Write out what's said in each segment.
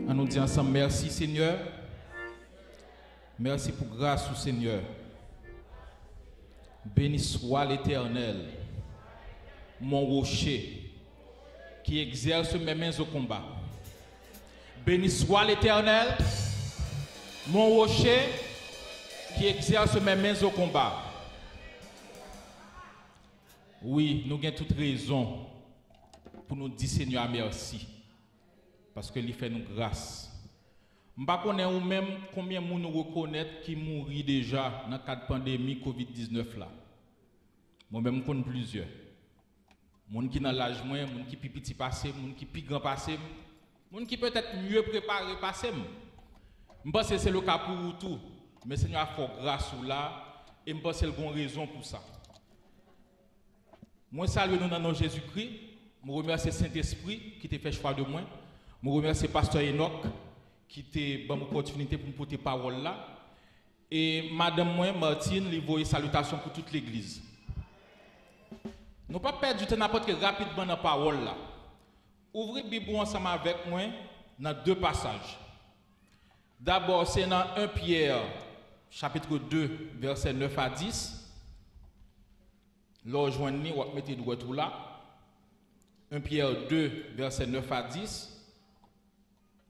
On nous dit ensemble merci Seigneur. Merci pour grâce au Seigneur. Béni soit l'Éternel, mon rocher, qui exerce mes mains au combat. Béni soit l'Éternel, mon rocher, qui exerce mes mains au combat. Oui, nous avons toute raison pour nous dire Seigneur merci. Parce que il fait nous grâce. Je ne sais pas ou même combien de gens nous reconnaissent qui mourent déjà dans le cadre de la pandémie Covid-19 là. Moi-même, je connais plusieurs. Les gens qui sont dans l'âge moins, les gens qui sont petit passé, les gens qui sont plus grand passé, les gens qui peut-être mieux préparés passé. Je pense que c'est le cas pour vous tous. Mais le Seigneur a fait grâce là et je pense qu'il y a une raison pour ça. Moi, salue nous dans Jésus-Christ. Je remercie le Saint-Esprit qui t'a fait choix de moi. Je remercie le pasteur Enoch qui t'a donné l'opportunité pour me porter parole là. Et madame moi, Martine, lui voyez salutations pour toute l'église. Nous ne pas perdre du temps n'importe quel rapidement dans la parole là. Ouvrez la Bible ensemble avec moi dans deux passages. D'abord, c'est dans 1 Pierre, chapitre 2, versets 9 à 10. Là, rejoignez, vous mettez le retour là. 1 Pierre 2, versets 9 à 10.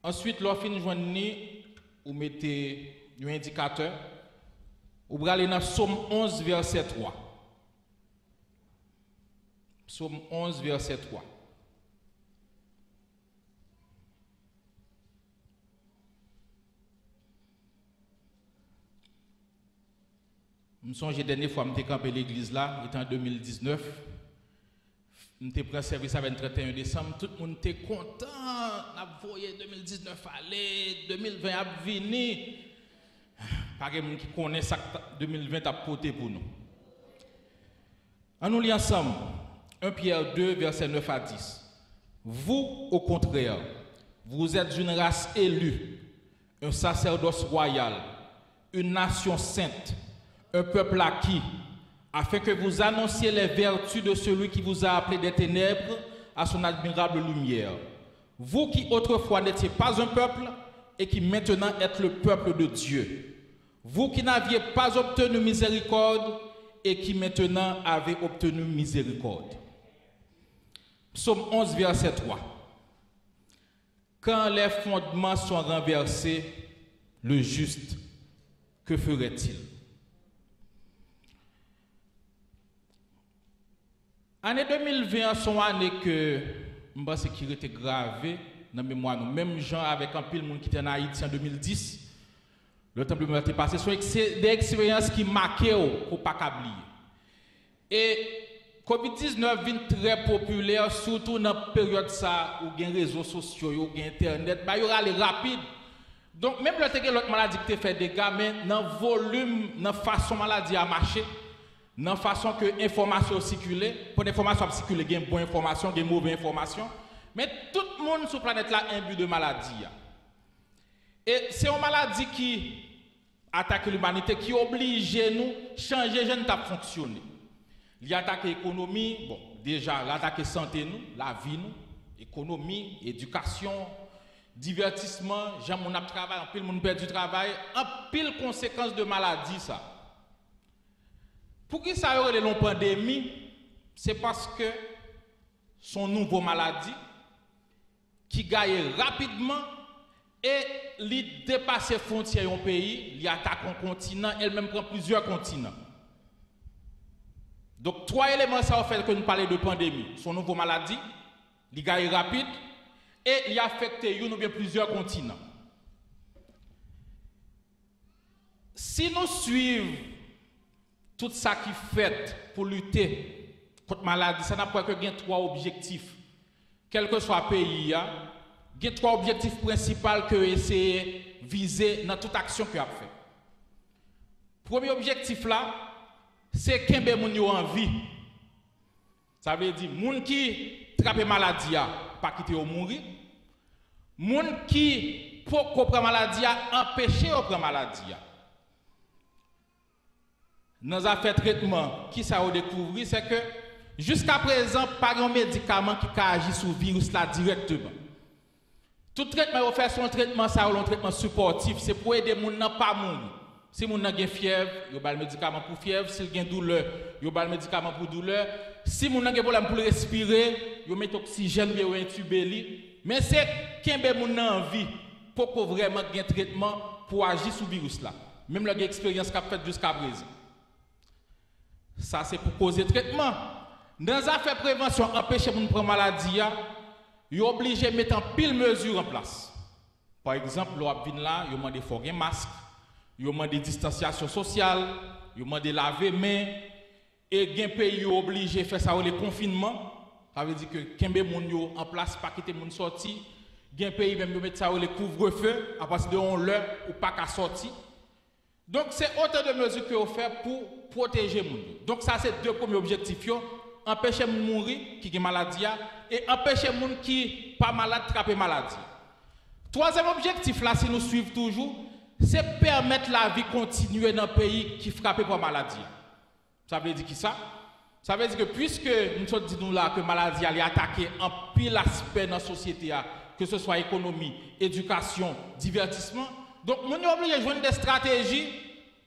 Ensuite, lorsque vous joignez, vous mettez un indicateur. Vous allez dans Psaume 11, verset 3. Psaume 11, verset 3. Je me souviens la dernière fois que je suis campé l'église là, c'était en 2019. Je suis pris service avec le 31 décembre. Tout le monde était content. On a voyé 2019 aller, 2020 a venir. Pas de monde qui connaît ça que 2020 a porté pour nous. On nous lit ensemble. 1 Pierre 2, verset 9 à 10. Vous, au contraire, vous êtes une race élue, un sacerdoce royal, une nation sainte, un peuple acquis, afin que vous annonciez les vertus de celui qui vous a appelé des ténèbres à son admirable lumière. Vous qui autrefois n'étiez pas un peuple et qui maintenant êtes le peuple de Dieu. Vous qui n'aviez pas obtenu miséricorde et qui maintenant avez obtenu miséricorde. Psaume 11, verset 3. Quand les fondements sont renversés, le juste, que ferait-il? L'année 2020, c'est une année que je pense qu'il était gravée dans la mémoire. Même gens avec un pile monde qui était en Haïti en 2010, le temps de était passé, c'est des expériences qui marquent pour ne pas oublier. Et Covid-19 vient très populaire, surtout dans la période ça, où il y a les réseaux sociaux, où il y a Internet, il y aura les rapides. Donc, même l'autre maladie qui fait des dégâts, mais dans le volume, dans la façon maladie à marcher, dans la façon que l'information circule, pour l'information circuler, il y a une bonne information, il y a une mauvaise information. Mais tout le monde sur la planète là a un but de maladie. Et c'est une maladie qui attaque l'humanité, qui oblige nous à changer de fonctionner. Il attaque l'économie, bon, déjà, il attaque la santé, nous, la vie, nous, économie, éducation, divertissement, gens mon travail, en pile monde perd du travail, en pile conséquences de maladie ça. Pour qui ça y aurait une pandémie, c'est parce que son nouveau maladie qui gagne rapidement et il dépasse les frontières d'un pays, il attaque un continent, elle-même prend plusieurs continents. Donc, trois éléments ça fait que nous parlons de pandémie. Son nouveau maladie, il gagne rapide et il affecte une ou bien plusieurs continents. Si nous suivons tout ça qui fait pour lutter contre la maladie, ça n'a pas que gagner trois objectifs. Quel que soit le pays, il y a trois objectifs principaux que essayer de viser dans toute action qu'il a fait. Premier objectif là, c'est qu'il y ait des gens en vie. Ça veut dire que les gens qui trappent la maladie pas quitter ou mourir. Les gens qui prennent la maladie empêcher de prendre la maladie. Dans les affaires de traitement, qui ça a découvert, c'est que jusqu'à présent, pas de médicament qui agit sur le virus là directement. Tout traitement fait son traitement ça ou un traitement supportif, c'est pour aider les gens pas mourir. Si les gens ont fièvre, ils ont le médicament pour fièvre, s'ils ont douleur, ils ont le médicament pour douleur. Si les gens ont des problèmes pour respirer, ils mettent oxygène, ils ont intubé. Mais c'est qu'il y a des gens en vie pour vraiment un traitement pour agir sur le virus là. Même la expérience qu'a faite jusqu'à présent. Ça c'est pour causer traitement. Dans les affaires prévention, empêcher de prendre maladie, ils sont obligés de mettre en pile mesures en place. Par exemple, l'on vient là, ils demandent de faire un masque, ils demandent de distanciation sociale, ils demandent de laver les mains, et les pays sont obligés de faire ça le confinement. Ça veut dire que Kembe moun yo en place, pas quitter moun sorti. Gen pays même yo mettre ça le couvre-feu à partir de 11 heures ou pas qu'à sortir. Donc c'est autant de mesures que vous faites pour protéger moun. Donc ça c'est deux premiers objectifs yo, empêcher moun mourir qui a maladie et empêcher moun qui pas malade attraper maladie. Troisième objectif là si nous suivons toujours, c'est permettre la vie continuer dans un pays qui frappé par maladie. Ça veut dire qui ça? Ça veut dire que puisque nous disons là que la maladie est attaquée en pile aspect dans la société, que ce soit économie, éducation, divertissement, donc nous sommes obligés de jouer des stratégies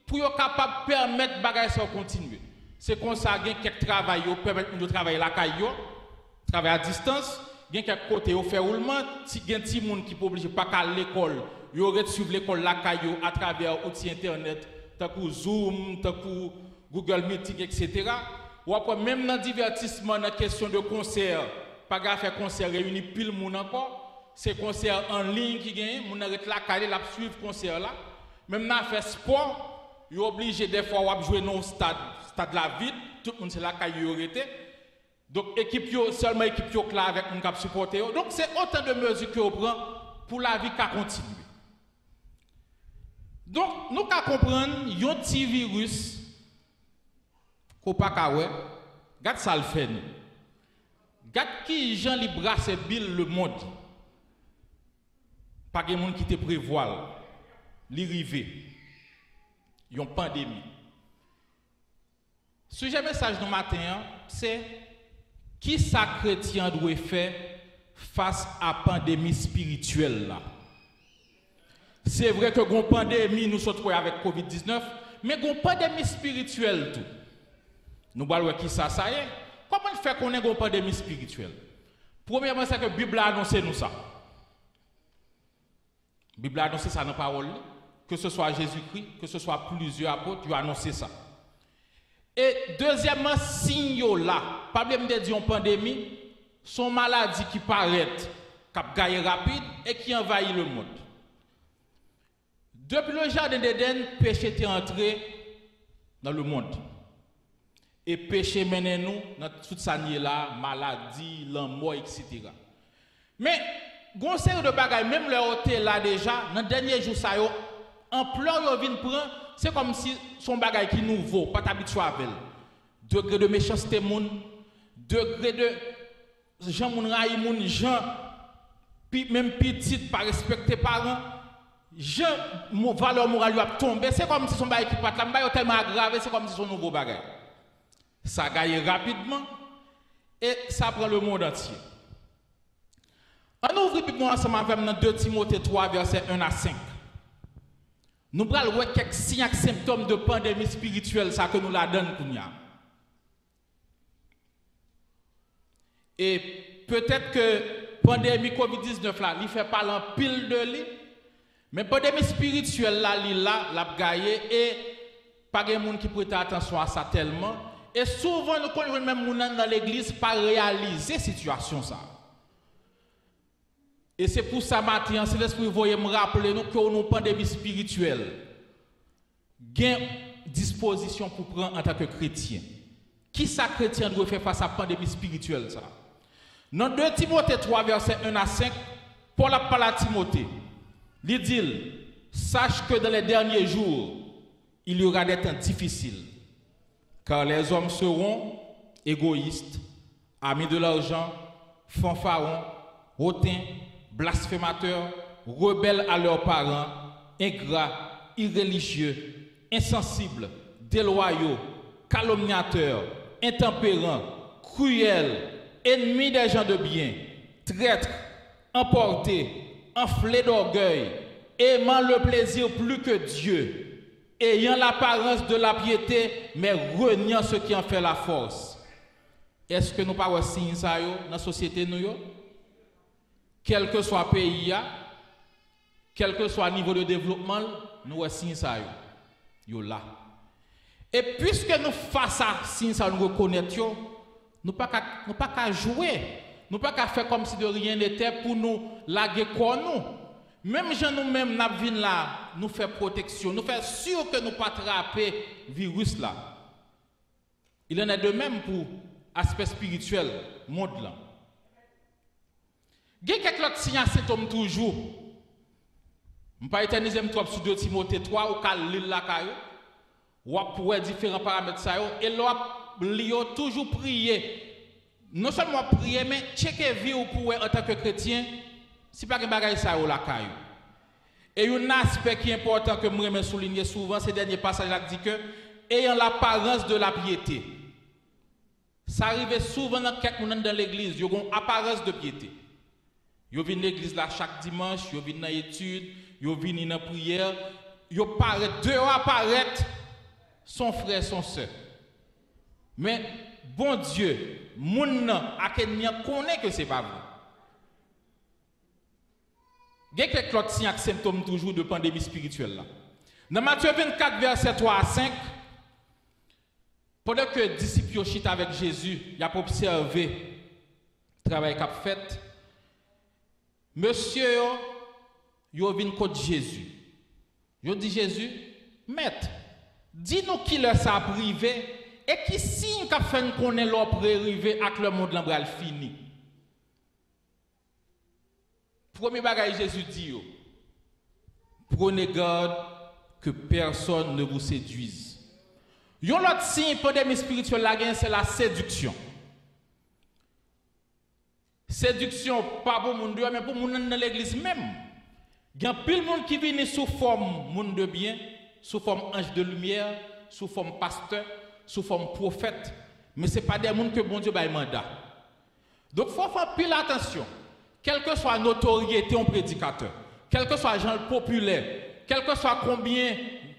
pour être capable de permettre que les choses continuer. C'est comme ça qu'il y a quelques travail qui permettent de travailler la caille, travailler à distance, il y a quelques côtés qui font roulement, il y a des gens qui ne sont pas obligés de pas aller à l'école, ils auraient suivre l'école la caille à travers outils internet, tant que Zoom, tant que Google Meeting, etc. Ou après, même dans le divertissement, dans la question de concert, pas grave faire concert réunir pile le monde encore, c'est concert en ligne qui gagne, on arrête la caille, la suivre concert là. Même dans faire sport, il est obligé des fois de jouer dans le stade de la ville, tout le monde c'est la caille arrêté. Donc équipe seulement équipe là avec un cap supporter. Donc c'est autant de mesures que on prend pour la vie qui continue. Donc nous qu'à comprendre, un petit virus qu'on pas kawè, gade ça le fait. Gade qui Jean li brasse Bill le monde. Pas de monde qui te prévoit li rive. Yon pandémie. Sujet message de matin, c'est qui ça chrétien doit faire face à la pandémie spirituelle là. C'est vrai que gon pandémie nous sommes avec COVID-19, mais gon pandémie spirituelle tout. Nous allons qui ça y est. Comment faire qu'on ait une pandémie spirituelle? Premièrement, c'est que la Bible a annoncé nous ça. La Bible a annoncé ça dans la parole. Que ce soit Jésus-Christ, que ce soit plusieurs apôtres, ils ont annoncé ça. Et deuxièmement, signe là, pas même de dire une pandémie, son maladie qui paraît, qui gagne rapide et qui envahit le monde. Depuis le jardin d'Éden, le péché est entré dans le monde. Et péché mène nous dans toute sa là, maladie, la mort, etc. Mais, gon série de bagages, même le hôtel là déjà, dans le dernier jour, ça yo, ampleur yo vient prendre, c'est comme si son bagage qui nouveau, pas t'habitué avec. Degré de méchanceté moun, degré de gens moun raï moun, gens même petit pas respecter parents, gens valeur morale a tombé, c'est comme si son bagage qui pas là, tellement aggravé, c'est comme si son nouveau bagage. Ça gagne rapidement et ça prend le monde entier. On ouvre Bible ensemble avec nous dans 2 Timothée 3, verset 1 à 5. Nous allons voir quelques signes et symptômes de pandémie spirituelle ça que nous la donne pour nous. Et peut-être que pandémie Covid-19 là, il fait parler en pile de lui, mais pandémie spirituelle là, il la gagne et pas de monde qui prête attention à ça tellement. Et souvent, nous connaissons même les gens dans l'église pas réaliser cette situation. Ça. Et c'est pour ça, matin, c'est l'esprit voyez me rappeler nous que nous avons une pandémie spirituelle. Gain disposition pour prendre en tant que chrétien. Qui ça chrétien doit faire face à la pandémie spirituelle? Ça? Dans 2 Timothée 3, verset 1 à 5, Paul a parlé à Timothée. Il dit, sache que dans les derniers jours, il y aura des temps difficiles. Car les hommes seront égoïstes, amis de l'argent, fanfarons, hautains, blasphémateurs, rebelles à leurs parents, ingrats, irréligieux, insensibles, déloyaux, calomniateurs, intempérants, cruels, ennemis des gens de bien, traîtres, emportés, enflés d'orgueil, aimant le plaisir plus que Dieu, ayant l'apparence de la piété, mais reniant ce qui en fait la force. Est-ce que nous pas aussi ça dans la société nous? Quel que soit le pays, quel que soit le niveau de développement, nous aussi ça yo là. Et puisque nous face à ça nous reconnaissons, nous pas qu'à jouer, nous pas qu'à faire comme si de rien n'était pour nous laguer quoi nous. Même gens nous-mêmes n'a vinn là, nous faire protection, nous faire sûr que nous pas attraper virus là. Il en est de même pour aspect spirituel monde là. Il y a quelques autres signes symptômes toujours. Je ne vais pas éterniser trop sur 2 Timothée 3 ou qu'à lire la caillou. Ou pour différents paramètres ça et là toujours prier. Non seulement prier mais checker vie ou pour en tant que chrétien, si pas que bagaille ça ou la caillou. Et un aspect qui est important que moi me souligner souvent ces derniers passages là dit que ayant l'apparence de la piété. Ça arrive souvent dans quelques monde dans l'église, ils ont une apparence de piété. Ils viennent à l'église là chaque dimanche, ils viennent dans l'étude, ils viennent dans la prière, ils paraissent dehors apparaître son frère, son soeur. Mais bon Dieu, moun a quelqu'un connaît que c'est pas vrai. Il y a quelques autres signes et symptômes toujours de pandémie spirituelle là. Dans Matthieu 24 verset 3 à 5, pendant que les disciples chita avec Jésus, il a observé le travail qu'il a fait. Monsieur, yo vinn contre Jésus. Yo dit Jésus, maître, dis-nous qui leur ça privé et qui signe qu'a fait qu'on est là pour arriver avec le monde l'embral fini. Premier bagage Jésus dit yo, prenez garde que personne ne vous séduise. Yon l'autre signe pandémie spirituelle la c'est la séduction. Séduction pas pour monde mais pour monde dans l'église même. Il y a pile monde qui vient sous forme monde de bien, sous forme ange de lumière, sous forme pasteur, sous forme prophète, mais c'est pas des monde que bon Dieu bail mandat. Donc faut faire pile attention. Quelle que soit la notoriété en prédicateur, quel que soit le genre populaire, quel que soit combien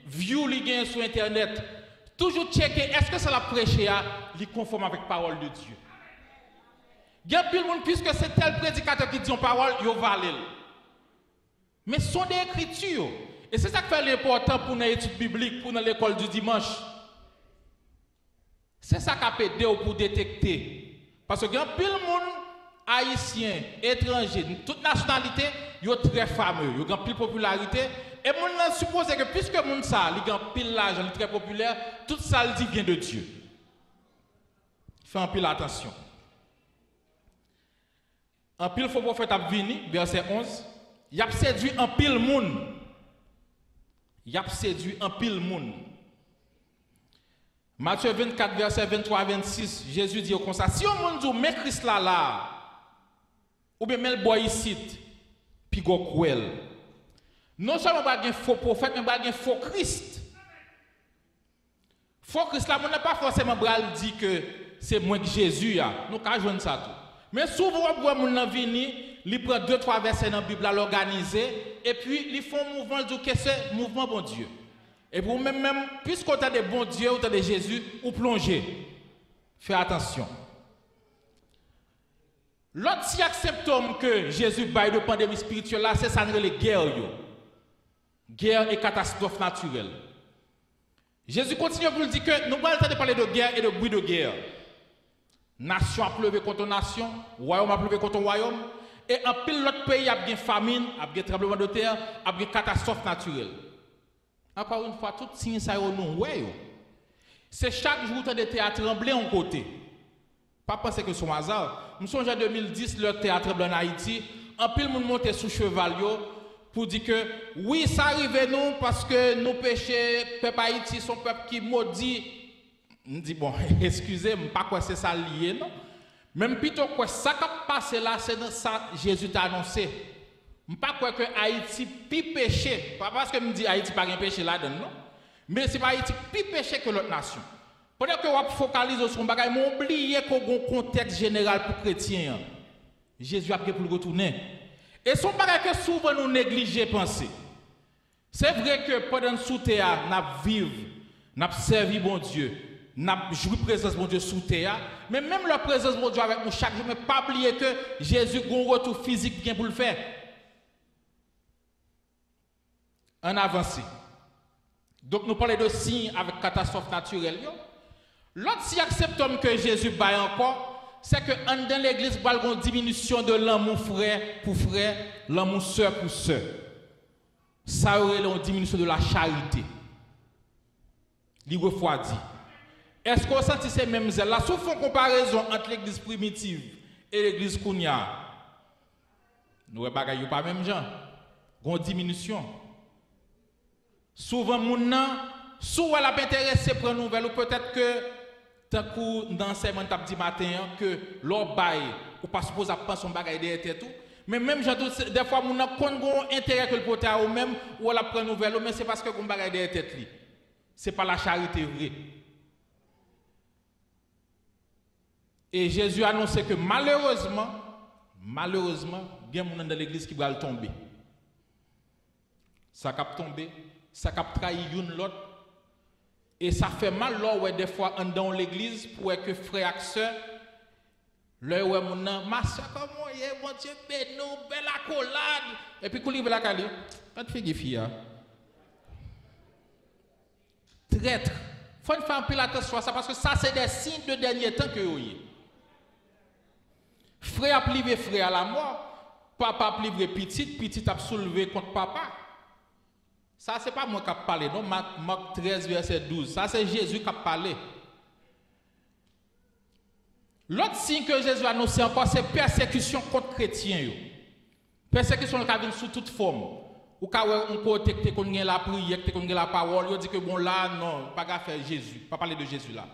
views il gagne sur internet, toujours checker est-ce que ça l'a prêché à li conforme avec la parole de Dieu. Il y a pile monde puisque c'est tel prédicateur qui dit une parole, il va aller. Mais ce sont des écritures. Et c'est ça qui fait l'important pour une étude biblique, pour l'école du dimanche. C'est ça qui a aidé pour détecter. Parce que il y a pile monde haïtien, étranger, toute nationalité, ils sont très fameux, ils ont pile popularité. Et on suppose que puisque les gens ça, ils ont pile l'argent, très populaire, tout ça dit vient de Dieu. Fais un pile attention. Un pile faux prophète a venu, verset 11. Il a séduit un pile monde. Il a séduit un pile monde. Matthieu 24, verset 23 à 26, Jésus dit comme ça, si on monde dit, mais Christ là, ou bien mais le boy ici, puis go cruel. Non seulement pas un faux prophète, mais pas un faux Christ. Faux Christ là, on n'a pas forcément dit que c'est moins que Jésus. Nous avons joué ça tout. Mais souvent, on a venu, il prend 2-3 versets dans la Bible à l'organiser, et puis ils font un mouvement, ils disent que c'est mouvement bon Dieu. Et pour même, puisqu'on a des bons dieux, on a des Jésus, ou plonger. Fais attention. L'autre symptôme que Jésus baille de pandémie spirituelle là, c'est ça les guerres. Guerre et catastrophe naturelle. Jésus continue pour dire que nous allons parler de guerre et de bruit de guerre. Nation a pleuvé contre nation, royaume a pleuvé contre royaume, et en pile l'autre pays a bien famine, a bien tremblement de terre, a bien catastrophe naturelle. Encore une fois, tout signe ça nous ouais. C'est chaque jour que le théâtre tremblé en côté. Pas penser que c'est un hasard. Nous sommes en 2010, le théâtre tremblé en Haïti, en pile monde monté sous cheval pour dire que oui, ça arrive nous parce que nous péchés, peuple Haïti, son peuple qui maudit. Je dis bon, excusez-moi, pas quoi c'est ça lié, non? Même plutôt quoi ça qui a passé là, c'est ça Jésus t'a annoncé. Je ne pas quoi que Haïti pi péché, pas parce que me dit Haïti pas un péché là-dedans, non? Mais c'est pas Haïti pi péché que l'autre nation. Peut-être que on focalise sur un bagage, mais oubliez qu'on a un contexte général pour chrétiens. Jésus a pris pour le retourner. Et son bagage que souvent nous négligeons penser. C'est vrai que pendant sous terre, nous vivons, nous servi bon Dieu, nous joué présence bon Dieu sous terre, mais même la présence bon Dieu avec nous chaque jour, mais pas oublier que Jésus a un retour physique bien pour le faire. En avancé. Donc nous parlons de signes avec catastrophe naturelle. L'autre si acceptons que Jésus baille encore, c'est que dans l'église, il y a une diminution de l'amour frère pour frère, l'amour sœur pour sœur. Ça aurait une diminution de la charité. Il refroidit. Est-ce qu'on sent ces mêmes ailes là? Sauf une comparaison entre l'église primitive et l'église Kounia. Nous ne sommes pas même gens. Il y a une diminution. Souvent, les gens sont intéressés pour une nouvelle, ou peut-être que, tant que dans ce moment dit matin, que l'on baille, ou pas supposé penser son bagage derrière tout. Mais même, des fois, les gens ont intérêt que le pote a ou même, ou la prend nouvelle, mais c'est parce que le bagage derrière tête. Ce n'est pas la charité vraie. Et Jésus a annoncé que malheureusement, bien mon dans l'église qui va tomber. Ça cap tomber, ça cap trahir une l'autre. Et ça fait mal là ouais des fois dans l'église pour que frère et sœur là ouais mon ma sœur comment est mon Dieu bénou belle accolade et puis qu'on livre la cali pas de fille traître faut faire un peu attention à ça parce que ça c'est des signes de dernier temps que vous y frère a plié frère à la mort papa a plié petit a soulevé contre papa. Ça, ce n'est pas moi qui ai parlé, non, Marc 13, verset 12. Ça, c'est Jésus qui a parlé. L'autre signe que Jésus a annoncé encore, c'est persécution contre les chrétiens. Persécution qui vient sous toute forme. Ou quand on côté que on a la prière, que on a la parole, on dit que bon là, non, pas qu'à faire Jésus. Pas parler de Jésus là.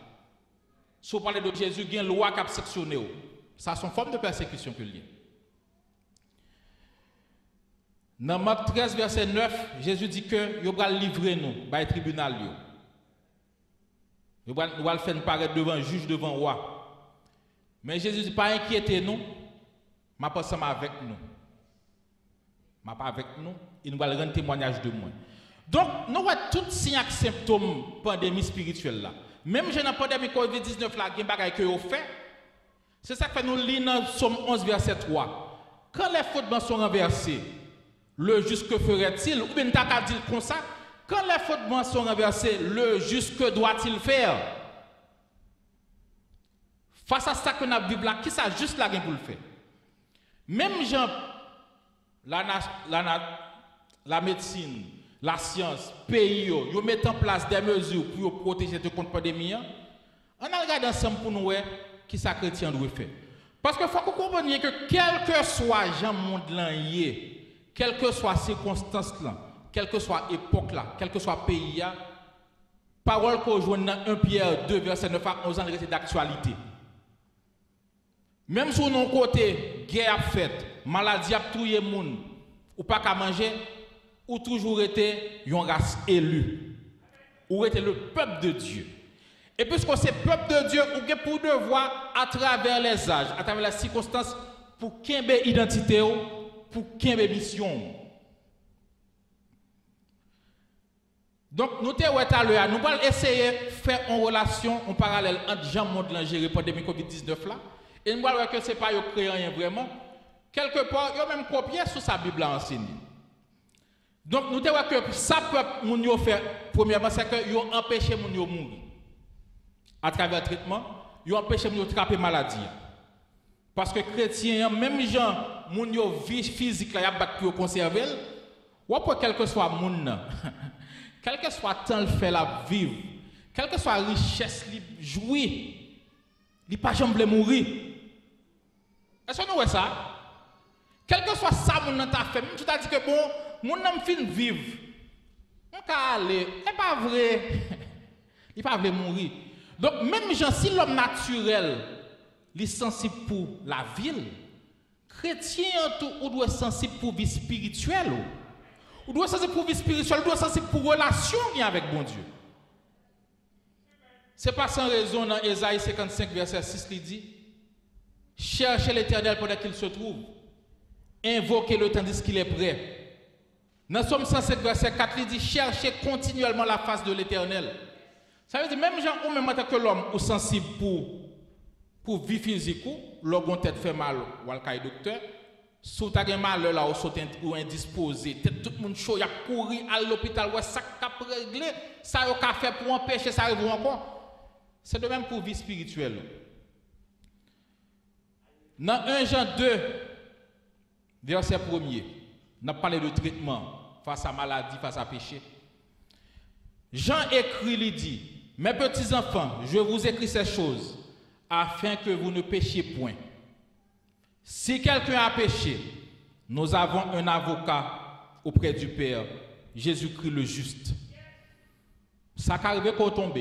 Si on parle de Jésus, il y a une loi qui a sectionné. Ça, c'est une forme de persécution que lié. Dans Marc 13, verset 9, Jésus dit que il va livrer nous par le tribunal. Il va le faire paraître devant le juge, devant le roi. Mais Jésus dit, pas inquiétez-nous, je ne suis pas avec nous. Je ne suis pas avec nous, il va rendre témoignage de moi. Donc, nous avons tous signes et symptômes de pandémie spirituelle. Là. Même dans la pandémie COVID-19, il y a des choses que vous faites. C'est ça que nous lisons dans Somme 11, verset 3. Quand les fondements sont renversés, le juste que ferait-il? Ou bien tu as dit comme ça, quand les fondements sont renversés, le juste que doit-il faire? Face à ça que nous avons vu là, qui ça juste là pour le faire? Même gens, la médecine, la science, pays, ils mettent en place des mesures pour protéger contre la pandémie. On a regardé ensemble pour nous voir qui ça chrétien doit faire. Parce qu'il faut que vous compreniez que quel que soit le monde là, quelles que soient les circonstances, quelle que soit l'époque, quel que soit le pays, parole qu'on joue dans 1 Pierre 2, verset 9 à 11 ans d'actualité. Même si on côté guerre faite, maladie a tué les gens, ou pas qu'à manger, ou toujours été une race élue, ou été le peuple de Dieu. Et puisque c'est le peuple de Dieu, ou pour devoir, à travers les âges, à travers les circonstances, pour qu'il y ait une identité, pour qu'il y ait une mission. Donc, nous allons essayer de faire une relation, un parallèle entre Jean-Monde géré pour la pandémie COVID-19 là, et nous allons voir que ce n'est pas eux créé rien vraiment. Quelque part, ils ont même copié sur sa Bible enseignée. Donc, nous allons voir que ça peut faire, premièrement, c'est qu'ils ont empêché les gens de mourir. À travers le traitement, ils ont empêché les gens de attraper la maladie. Parce que les chrétiens, même les gens, les vie physique, ils ont battu pour conserver. Ou après, quel que soit le monde, quel que soit le temps qu'il fait la vivre, quelle que soit la richesse, il jouit, il ne peut pas jamais mourir. Est-ce que nous voyons ça? Quel que soit ça, mon nom t'a fait, même si tu as dit que bon, mon nom fin vivre, on peut aller, c'est pas vrai, il ne peut pas mourir. Donc, même si l'homme naturel est sensible pour la ville, chrétien, ou doit être sensible pour la vie spirituelle, ou doit être sensible pour la vie spirituelle, ou doit être sensible pour la relation avec bon Dieu. Ce n'est pas sans raison dans Ésaïe 55, verset 6, il dit cherchez l'Éternel pendant qu'il se trouve. invoquez-le tandis qu'il est prêt. Dans Somme 107, verset 4, il dit cherchez continuellement la face de l'Éternel. Ça veut dire, même gens ou même en tant que l'homme ou sensible pour vie physique, l'orgon tête fait mal ou al kay docteur, sous ta gen malheur là ou indisposé, tout le monde chaud, y a couru à l'hôpital, ouais ça cap régler, ça yo ka fait pour empêcher ça arrive encore. C'est de même pour vie spirituelle. Dans 1 Jean 2 verset 1er, on a parlé de traitement face à maladie, face à péché. Jean écrit, il dit, mes petits enfants, je vous écris ces choses afin que vous ne péchiez point. Si quelqu'un a péché, nous avons un avocat auprès du Père, Jésus-Christ le juste. Ça qu'arrive qu'on tombe,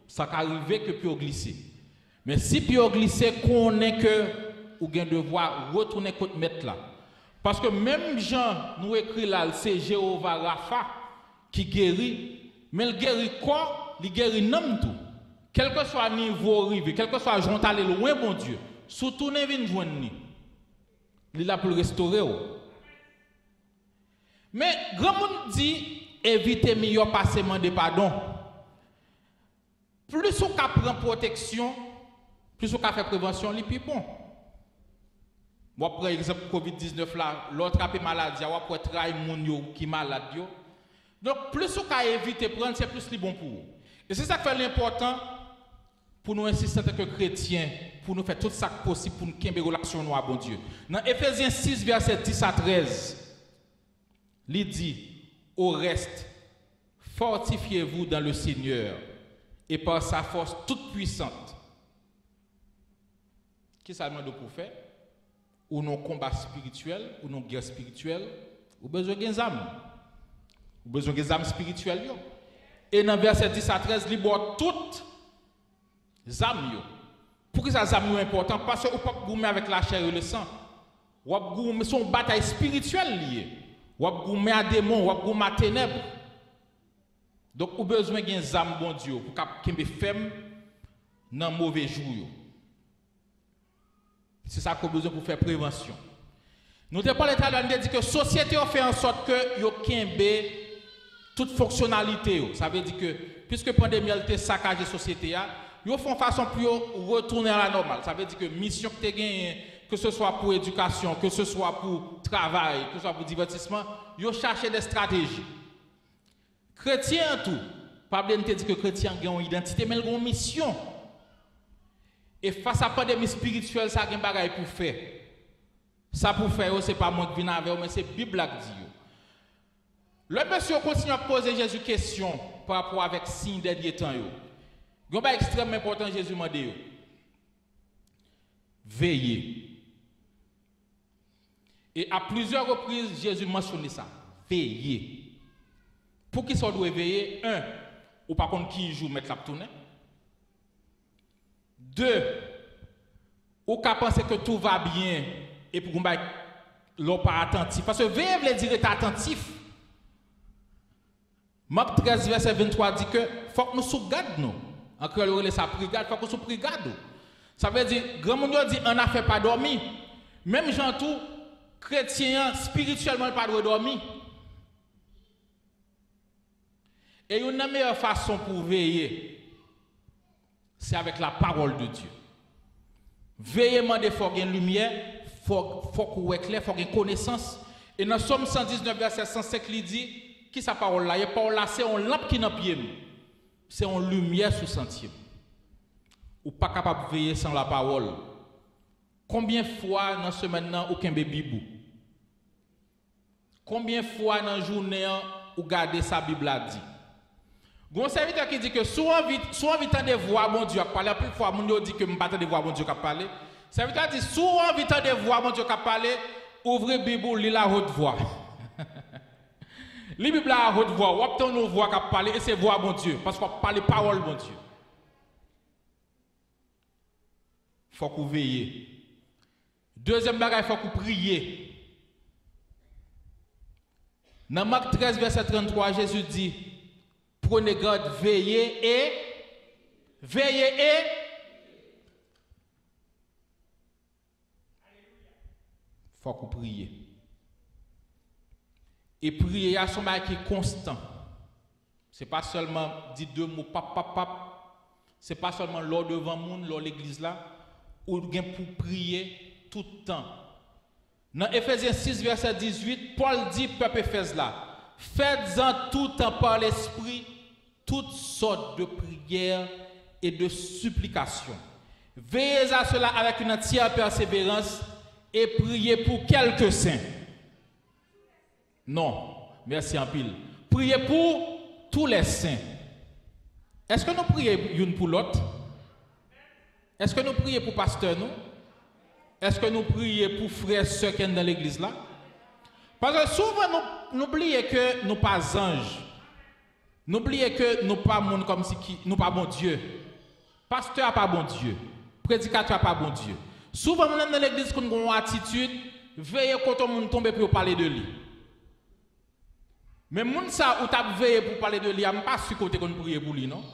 ça qu'arrive que peut glisser. Mais si peut glisser, qu'on est que ou bien devoir retourner contre mettre là. Parce que même Jean nous écrit là, c'est Jéhovah Rapha qui guérit, mais il guérit quoi? Il guérit non tout. Quel que soit le niveau arrivé, quel que soit le jour aller loin, bon Dieu, surtout ne vient joindre ni. Il a pour le restaurer. Mais grand monde dit évitez mieux passement de pardon. Plus on prend protection, plus on fait prévention, li plus bon. Moi par exemple Covid-19 là, l'autre a maladie, on peut travailler moun yo qui malade yo. Donc plus on éviter prendre, c'est plus li bon pour vous. Et c'est ça qui fait l'important pour nous insister en tant que chrétiens, pour nous faire tout ça possible pour nous avoir une relation avec bon Dieu. Dans Éphésiens 6, verset 10 à 13, il dit, au reste, fortifiez-vous dans le Seigneur et par sa force toute puissante. Qui ça demande pour faire? Ou non combat spirituel, ou non guerre spirituelle, ou besoin des âmes. Ou besoin des âmes spirituelles. Et dans verset 10 à 13, il boit toutes les âmes. Pourquoi ça âmes est important? Parce que vous ne pouvez pas goumer avec la chair et le sang. Vous goumer son bataille spirituelle liée. Vous goumer à démons, vous goumer à ténèbres. Donc vous avez besoin des âmes bon Dieu pour que vous femme dans mauvais jour. C'est ça qu'on a besoin pour faire prévention. Nous avons parlé tout à l'heure, nous avons dit que la société a fait en sorte que vous ayez toute fonctionnalité. Ça veut dire que, puisque la pandémie a saccagé la société, ils font façon pour retourner à la normale. Ça veut dire que la mission que tu as gagnée, que ce soit pour l'éducation, que ce soit pour travail, que ce soit pour divertissement, ils cherchent des stratégies. Chrétiens, tout, pas bien te dire que chrétiens ont une identité, mais ils ont une mission. Et face à la pandémie spirituelle, ça a un bagage pour faire. Ça pour faire, ce n'est pas moi qui viens avec vous, mais c'est la Bible qui dit. Le monsieur continue à poser Jésus question par rapport avec le signe des derniers temps. Il y a un extrêmement important, Jésus m'a dit. Veillez. Et à plusieurs reprises, Jésus mentionne ça. Veillez. Pour qui ça doit veiller? Un, ou par contre qui joue mettre la tournée. Deux, ou qu'à penser que tout va bien et pour qu'on l'on pas attentif. Parce que veiller veut dire être attentif. Marc 13, verset 23 dit que faut que nous sauvegardions nous. En créole, ça brigade, faut que nous sauvegardions. Ça veut dire, grand monde dit, on n'a fait pas dormir. Même gens tout, chrétien, spirituellement, pas dormir. Et une meilleure façon pour veiller, c'est avec la parole de Dieu. Veiller, il faut qu'il y ait une lumière, il faut qu'il y ait clair, il faut qu'il y ait une connaissance. Et dans Somme 119, verset 105, il dit, qui sa parole là? Et parole là, c'est une lampe qui est dans le pied. C'est une lumière sous sentier. Ou pas capable de veiller sans la parole. Combien de fois dans la semaine, aucun bébé? Combien de fois dans la journée, vous gardez sa Bible a dit? Il y a un serviteur qui dit que souvent vite de voir mon Dieu à parler, plus fois mon Dieu dit que je ne pas de voir mon Dieu à parler. Le serviteur dit souvent vite de voir mon Dieu à parler, ouvrez la Bible, lisez la haute voix. La Bible à haute voix, ou obtenez nos voix qui parler et c'est voir mon Dieu, parce qu'on parle parole mon Dieu. Il faut que vous veillez. Deuxième bagage, il faut que vous priez. Dans Marc 13, verset 33, Jésus dit, prenez garde, veillez et il faut que vous priez. Et prier à son bail qui est constant. Ce n'est pas seulement dire deux mots, pap, pap, pap. Ce n'est pas seulement lors devant le monde, lors l'église là, ou bien pour prier tout le temps. Dans Éphésiens 6, verset 18, Paul dit, peuple Éphèse là, faites-en tout temps par l'esprit toutes sortes de prières et de supplications. Veillez à cela avec une entière persévérance et priez pour quelques saints. Non, merci en pile. Priez pour tous les saints. Est-ce que nous prions l'une pour l'autre? Est-ce que nous prions pour pasteur nous? Est-ce que nous prions pour frères et sœurs qui sont dans l'église là? Parce que souvent nous oublions que nous pas anges. Nous oublions que nous pas monde comme si nous pas bon Dieu. Pasteur n'a pas bon Dieu. Prédicateur n'a pas bon Dieu. Souvent nous dans l'église qu'on a une attitude, veillez quand on tombe pour parler de lui. Mais moun ça ou t'a veillé pour parler de lui, je ne pas sûr qu'on prie pour lui non.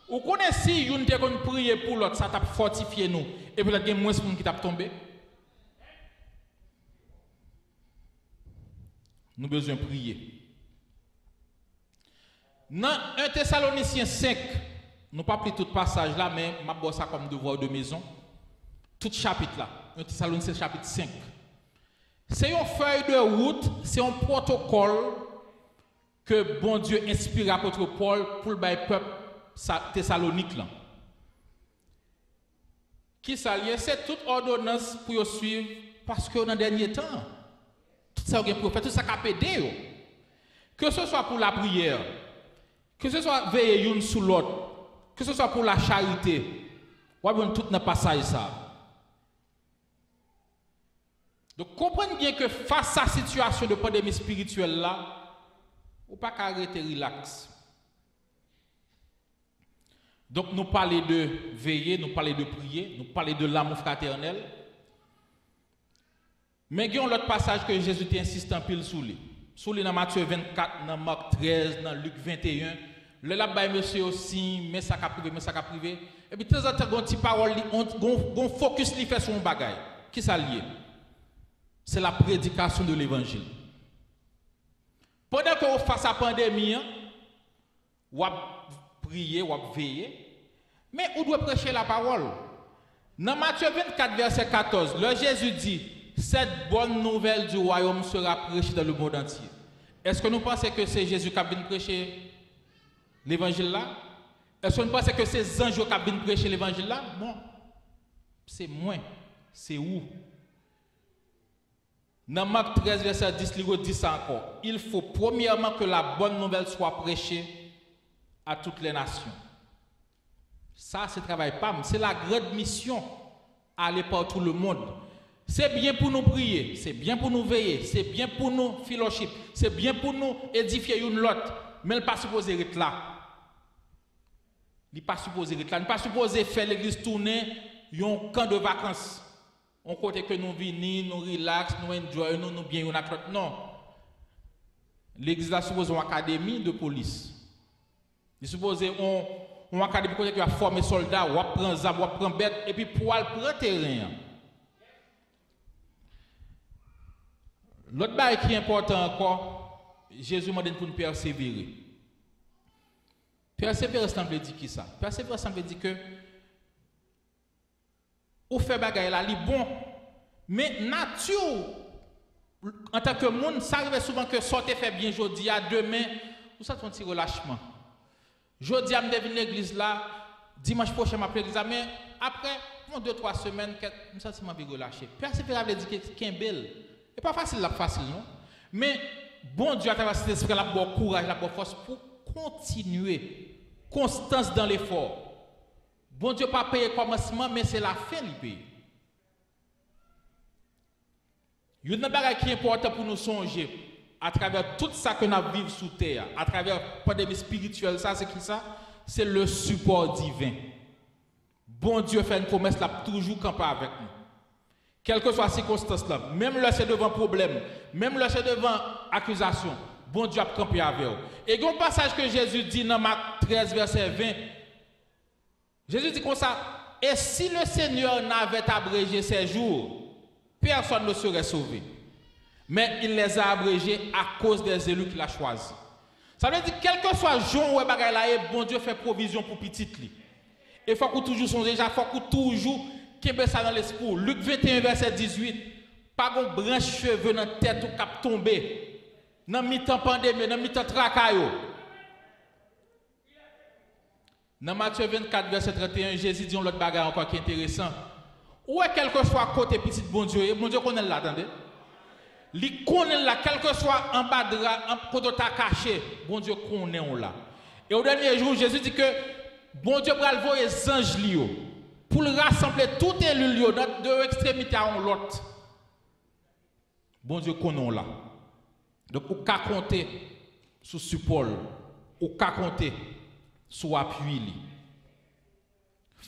Ou connaissez si yon te qu'on prie pour l'autre, ça t'a fortifié nous et peut-être qu'il y a moins de monde qui t'a tombé. Nous avons besoin de prier. Dans 1 Thessaloniciens 5, nous ne pas pris tout passage là, mais je vais ça comme devoir de maison. Tout chapitre là, 1 Thessaloniciens chapitre 5. C'est une feuille de route, c'est un protocole que bon Dieu inspire l'apôtre Paul pour le peuple Thessalonique là. Qui s'allie, c'est toute ordonnance pour suivre parce que dans le dernier temps, tout ça pour faire, tout ça qu'a pédé. Que ce soit pour la prière, que ce soit veiller l'une sur l'autre, que ce soit pour la charité, ou bien tout dans passage ça. Donc comprenez bien que face à la situation de pandémie spirituelle là, ou pas arrêter relax. Donc nous parlons de veiller, nous parlons de prier, nous parlons de l'amour fraternel. Mais il y a un autre passage que Jésus insiste en pile sur lui. Sur lui dans Matthieu 24, dans Marc 13, dans Luc 21. Le là-bas, monsieur aussi, mais ça qu'a privé, mais ça qu'a privé. Et puis de temps en temps, il y a une petite parole, on focus li fait sur un bagage. Qui ça lié? C'est la prédication de l'évangile. Pendant que vous face à la pandémie, vous priez, vous veillez, mais vous devez prêcher la parole. Dans Matthieu 24, verset 14, le Jésus dit, cette bonne nouvelle du royaume sera prêchée dans le monde entier. Est-ce que nous pensons que c'est Jésus qui a venu prêcher l'évangile là? Est-ce que nous pensons que c'est les anges qui ont venu prêcher l'évangile là? Non. C'est moi. C'est où? Dans Marc 13, verset 10, il dit ça encore. Il faut premièrement que la bonne nouvelle soit prêchée à toutes les nations. Ça, c'est le travail PAM. C'est la grande mission à aller partout le monde. C'est bien pour nous prier, c'est bien pour nous veiller, c'est bien pour nous fellowship, c'est bien pour nous édifier une l'autre. Mais il n'est pas supposé être là. Il n'est pas supposé être là. Il n'est pas supposé faire l'église tourner un camp de vacances. On côté que nous venons, nous relax, nous enjoy, nous bien une autre. Non. L'église là suppose une académie de police. Il suppose une académie qui va former soldats, ou prendre zab, ou prendre bête, et puis pour aller prendre terrain. L'autre chose qui est important encore, Jésus m'a dit pour nous persévérer. Persévérer, ça veut dire qui ça? Persévérer, ça veut dire que ou fait bagaille là, li bon, mais nature en tant que monde, ça arrive souvent que sortez fait bien aujourd'hui, à demain, ou ça ton petit relâchement. Aujourd'hui, je vais venir l'église là, dimanche prochain, je vais l'église là, mais après 2-3 semaines, je me sens relâché. Persévérer veut dire qu'il est belle. Ce n'est pas facile, non? Mais bon Dieu, à travers cet esprit, il a bon courage, il a bon force pour continuer. Constance dans l'effort. Bon Dieu pas payer commencement, mais c'est la fin du pays. Il y a une chose qui est importante pour nous songer à travers tout ça que nous vivons sous terre, à travers la pandémie spirituelle, ça c'est qui ça? C'est le support divin. Bon Dieu fait une promesse là, toujours camper avec nous. Quelle que soit la circonstance là, même là c'est devant problème, même là c'est devant accusation, bon Dieu a campé avec vous. Et il y a un passage que Jésus dit dans Marc 13, verset 20. Jésus dit comme ça, et si le Seigneur n'avait abrégé ses jours, personne ne serait sauvé. Mais il les a abrégés à cause des élus qu'il a choisis. Ça veut dire, quel que soit le jour où bon Dieu fait provision pour petit li. Et il faut qu'on toujours songe déjà, il faut qu'on toujours kebe ça dans l'esprit. Luc 21, verset 18. Pas de branche cheveux dans la tête ou cap tomber. Dans mi-temps pandémie, dans mi-temps tracaillot. Dans Matthieu 24, verset 31, Jésus dit l'autre bagarre encore qui est intéressant. Où est quel que soit côté petit bon Dieu connaît là, attendez. Il connaît là, quel que soit en bas de là, côté caché, bon Dieu connaît là. Et au dernier jour, Jésus dit que bon Dieu va envoyer les anges pour le rassembler tout élu dans deux extrémités à l'autre. Bon Dieu connaît là. Donc, on peut compter sur support, on peut compter sur appui.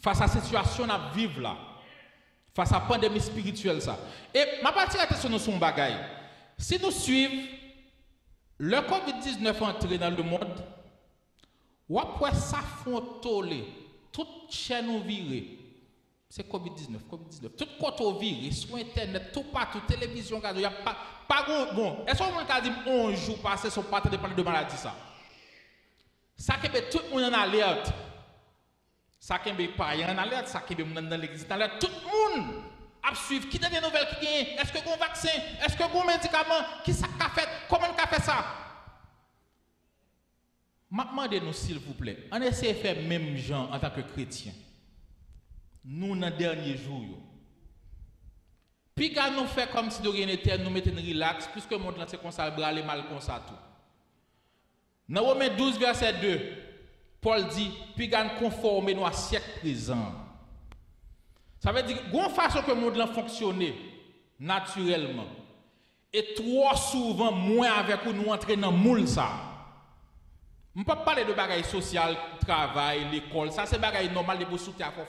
Face à cette situation, on vivre là. Face à la pandémie spirituelle, ça. Et ma partie attention sur son bagaille. Si nous suivons le COVID-19 entré dans le monde, ou après ça font toller, toute chaîne ou virée. C'est COVID-19. Tout côté viré, sur Internet, tout partout, télévision, il n'y a pas bon. Est-ce qu'on a dit on joue passer son partenaire de parler de maladie ça? Ça qui est tout le monde en alerte. Ça qui est pas en alerte, ça qui est dans l'église en alerte. Tout le monde a suivi. Qui a des nouvelles qui gagnent? Est-ce que vous avez un vaccin? Est-ce que vous avez un médicament? Qui ça a fait? Comment on a fait ça? Demandez-nous s'il vous plaît. On essaie de faire même gens en tant que chrétiens. Nous, dans les derniers jours, puis quand nous faisons comme si de rien n'était, nous mettons relax, puisque le monde là c'est comme ça, le mal comme ça tout. Dans Romains 12, verset 2, Paul dit, puis quand conformer nous à siècle présent. Ça veut dire, une façon que le monde là fonctionne naturellement, et trop souvent, moins avec nous entrer dans le moule ça. Je ne peux pas parler de bagaille sociale, travail, l'école, ça c'est bagaille normal de vous soutenir à faire.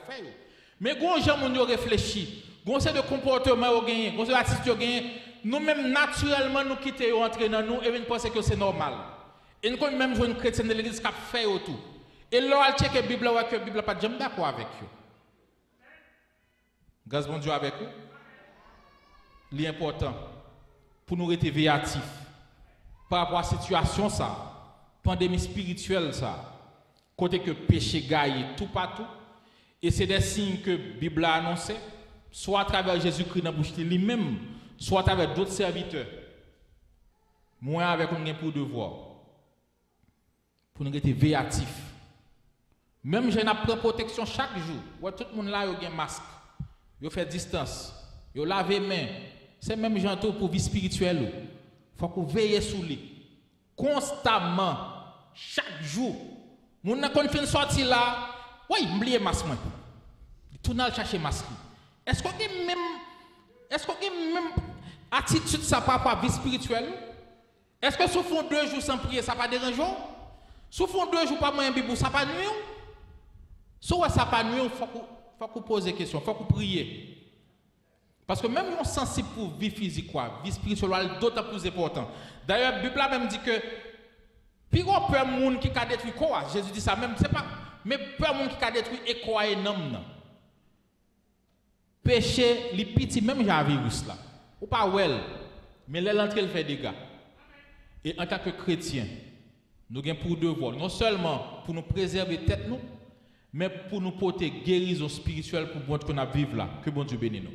Mais quand les gens réfléchissent, quand c'est de comportement au gain, quand c'est d'attitude au gain, nous-mêmes naturellement nous quittons entrer dans nous et nous pensons que c'est normal. Et nous même jouer une chrétienne de l'église qui a fait tout. Et là, elle check la Bible, la Bible n'a pas jamais d'accord avec eux. Grâce bon Dieu avec eux. L'important pour nous rester véatifs par rapport à la situation ça, pandémie spirituelle ça, côté que péché gagne tout partout. Et c'est des signes que la Bible a annoncé, soit à travers Jésus-Christ dans la bouche lui-même, soit à travers d'autres serviteurs. Moi, avec un pour devoir, pour nous être véatifs. Même j'ai une protection chaque jour. Ouais, tout le monde là, il a un masque, il fait distance, il lave les mains. C'est même gentil pour vie spirituelle. Il faut qu'on veille sur lui. Constamment, chaque jour. Mon n'a qu'on fait une sortie là. Oui, m'oublier masque. Tout n'a chercher masque. Est-ce qu'on a même attitude ça par rapport à la vie spirituelle? Est-ce que si vous faites 2 jours sans prier, ça pas dérange? Si vous faites 2 jours pas moins Bible, ça pas nuit? Si vous ça pas nuit, il faut qu'on pose des questions, il faut qu'on prie. Parce que même on sensible pour vie physique, vie spirituelle, d'autant plus important. D'ailleurs, la Bible même dit que puis on peut monde qui a détruit quoi? Jésus dit ça même, c'est pas mais peu monde qui a détruit et quoi énorme. Péché, les petits même j'ai un virus là. Ou pas well, mais l'entrée elle fait des dégâts. Et en tant que chrétien, nous avons pour devoir non seulement pour nous préserver tête nous, mais pour nous porter guérison spirituelle pour bon qu'on a vivre là. Que bon Dieu bénisse nous.